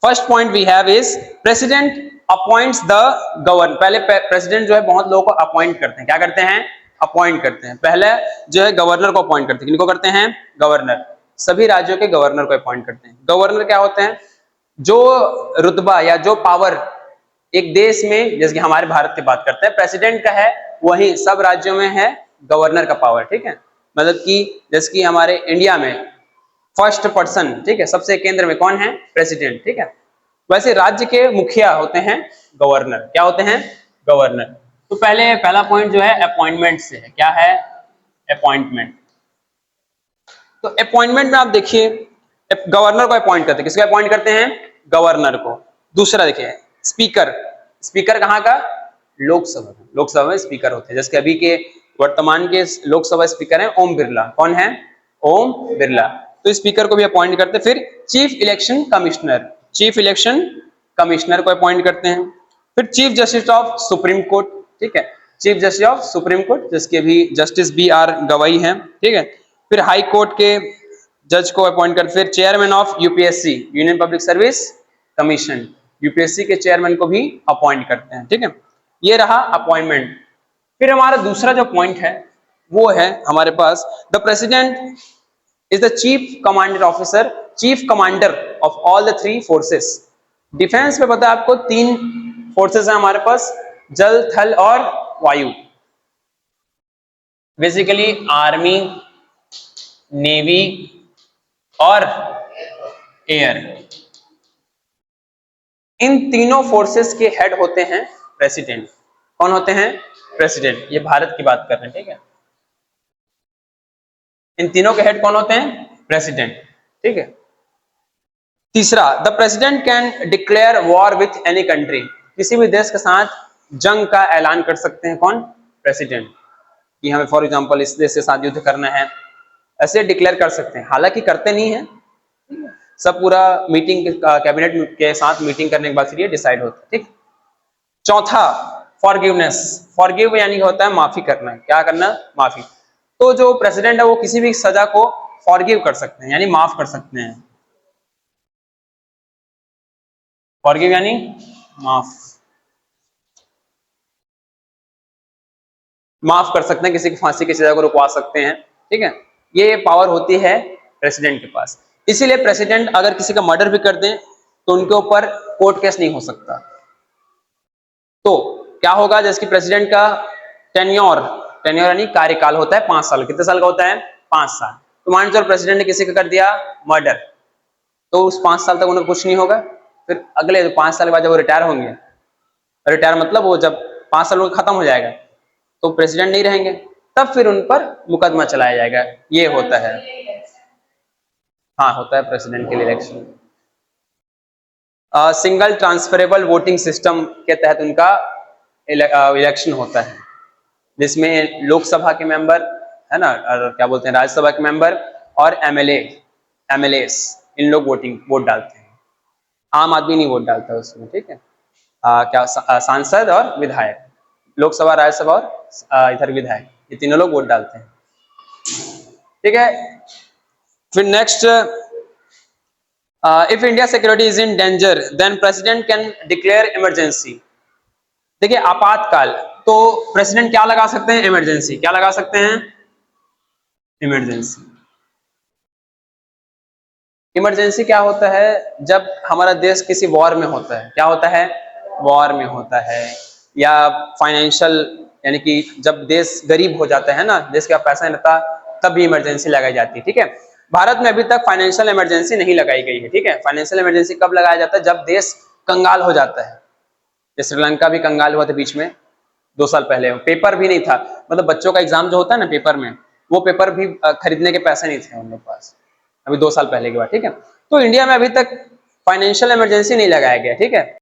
First point we have is president appoints the governor. पहले president जो है बहुत लोगों को अपॉइंट करते हैं, क्या करते हैं, अपॉइंट करते हैं। पहले जो है गवर्नर को अपॉइंट करते हैं, किनको करते हैं, गवर्नर। सभी राज्यों के गवर्नर को अपॉइंट करते हैं। गवर्नर क्या होते हैं, जो रुतबा या जो पावर एक देश में, जैसे कि हमारे भारत की बात करते हैं, प्रेसिडेंट का है, वही सब राज्यों में है गवर्नर का पावर, ठीक है। मतलब कि जैसे कि हमारे इंडिया में फर्स्ट पर्सन, ठीक है, सबसे केंद्र में कौन है, प्रेसिडेंट, ठीक है। वैसे राज्य के मुखिया होते हैं गवर्नर, क्या होते हैं, गवर्नर। तो पहला पॉइंट जो है अपॉइंटमेंट से है, क्या है, अपॉइंटमेंट। तो अपॉइंटमेंट में आप देखिए गवर्नर को अपॉइंट करते हैं, किसको अपॉइंट करते हैं, गवर्नर को। दूसरा देखिए स्पीकर, स्पीकर कहाँ का, लोकसभा, लोकसभा में स्पीकर होते हैं। जैसे अभी के वर्तमान के लोकसभा स्पीकर हैं ओम बिरला, कौन है, ओम बिरला। तो स्पीकर को भी अपॉइंट करते हैं। फिर chief election commissioner, chief election commissioner को अपॉइंट करते हैं। फिर chief justice of supreme court, ठीक है, chief justice of supreme court जिसके भी जस्टिस BR गवाई हैं, ठीक है। फिर हाई कोर्ट के जज को अपॉइंट कर। फिर chairman of UPSC, union public service commission, UPSC के चेयरमैन को भी अपॉइंट करते हैं, ठीक है। ये रहा अपॉइंटमेंट। फिर हमारा दूसरा जो पॉइंट है वो है हमारे पास the president is the chief commander officer, chief commander of all the 3 forces. Defence में पता है आपको 3 फोर्सेस हैं हमारे पास, जल, थल और वायु। बेसिकली आर्मी, नेवी और एयर। इन तीनों फोर्सेस के हेड होते हैं प्रेसिडेंट। कौन होते हैं, प्रेसिडेंट। ये भारत की बात कर रहे हैं, ठीक है। इन तीनों के हेड कौन होते हैं, प्रेसिडेंट, ठीक है। तीसरा, the president can declare war with any country. किसी भी देश के साथ जंग का ऐलान कर सकते हैं, कौन, प्रेसिडेंट। कि हमें फॉर एग्जांपल इस देश के साथ युद्ध करना है, ऐसे डिक्लेयर कर सकते हैं। हालांकि करते नहीं है, सब पूरा मीटिंग कैबिनेट के साथ मीटिंग करने के बाद फिर ये डिसाइड होता है, ठीक। चौथा, फॉरगिवनेस। फॉरगिव यानी होता है माफी करना, क्या करना, माफी। तो जो प्रेसिडेंट है वो किसी भी सजा को फॉरगिव कर सकते हैं, यानी माफ कर सकते हैं। फॉरगिव यानी माफ, माफ कर सकते हैं, किसी की फांसी की सजा को रुकवा सकते हैं, ठीक है। ये पावर होती है प्रेसिडेंट के पास। इसीलिए प्रेसिडेंट अगर किसी का मर्डर भी कर दें तो उनके ऊपर कोर्ट केस नहीं हो सकता। तो क्या होगा, जैसे कि प्रेसिडेंट का टेन्योर, टेन्योर यानी कार्यकाल होता है 5 साल। कितने साल का होता है, 5 साल। तो मान लो प्रेसिडेंट ने किसी का कर दिया मर्डर, तो उस 5 साल तक उन्हें कुछ नहीं होगा। फिर अगले 5 साल के बाद जब वो रिटायर होंगे, रिटायर मतलब वो जब 5 साल उनका खत्म हो जाएगा तो प्रेसिडेंट नहीं रहेंगे, तब फिर उन पर मुकदमा चलाया जाएगा। ये होता है, हाँ होता है प्रेसिडेंट के लिए election. Single transferable voting system के तहत उनका इलेक्शन होता है, जिसमें लोकसभा के मेंबर है ना, और क्या बोलते हैं राज्यसभा के मेंबर और MLAs इन लोग वोट डालते हैं। आम आदमी नहीं वोट डालता उसमें, ठीक है। क्या सांसद और विधायक, लोकसभा, राज्यसभा और इधर विधायक, ये तीनों लोग वोट डालते हैं, ठीक है। फिर next, if India security is in danger then president can declare emergency. देखिए आपातकाल, तो प्रेसिडेंट क्या लगा सकते हैं, इमरजेंसी। क्या लगा सकते हैं, इमरजेंसी। इमरजेंसी क्या होता है, जब हमारा देश किसी वॉर में होता है, क्या होता है, वॉर में होता है, या फाइनेंशियल, यानी कि जब देश गरीब हो जाता है ना, देश का पैसा नहीं रहता, तब भी इमरजेंसी लगाई जाती है, ठीक है। भारत में अभी तक फाइनेंशियल इमरजेंसी नहीं लगाई गई है, ठीक है। फाइनेंशियल इमरजेंसी कब लगाया जाता है, जब देश कंगाल हो जाता है। जैसे श्रीलंका भी कंगाल हुआ था बीच में 2 साल पहले, पेपर भी नहीं था, मतलब बच्चों का एग्जाम जो होता है ना पेपर में, वो पेपर भी खरीदने के पैसे नहीं थे उन लोग पास, अभी 2 साल पहले की बात, ठीक है। तो इंडिया में अभी तक फाइनेंशियल इमरजेंसी नहीं लगाया गया, ठीक है।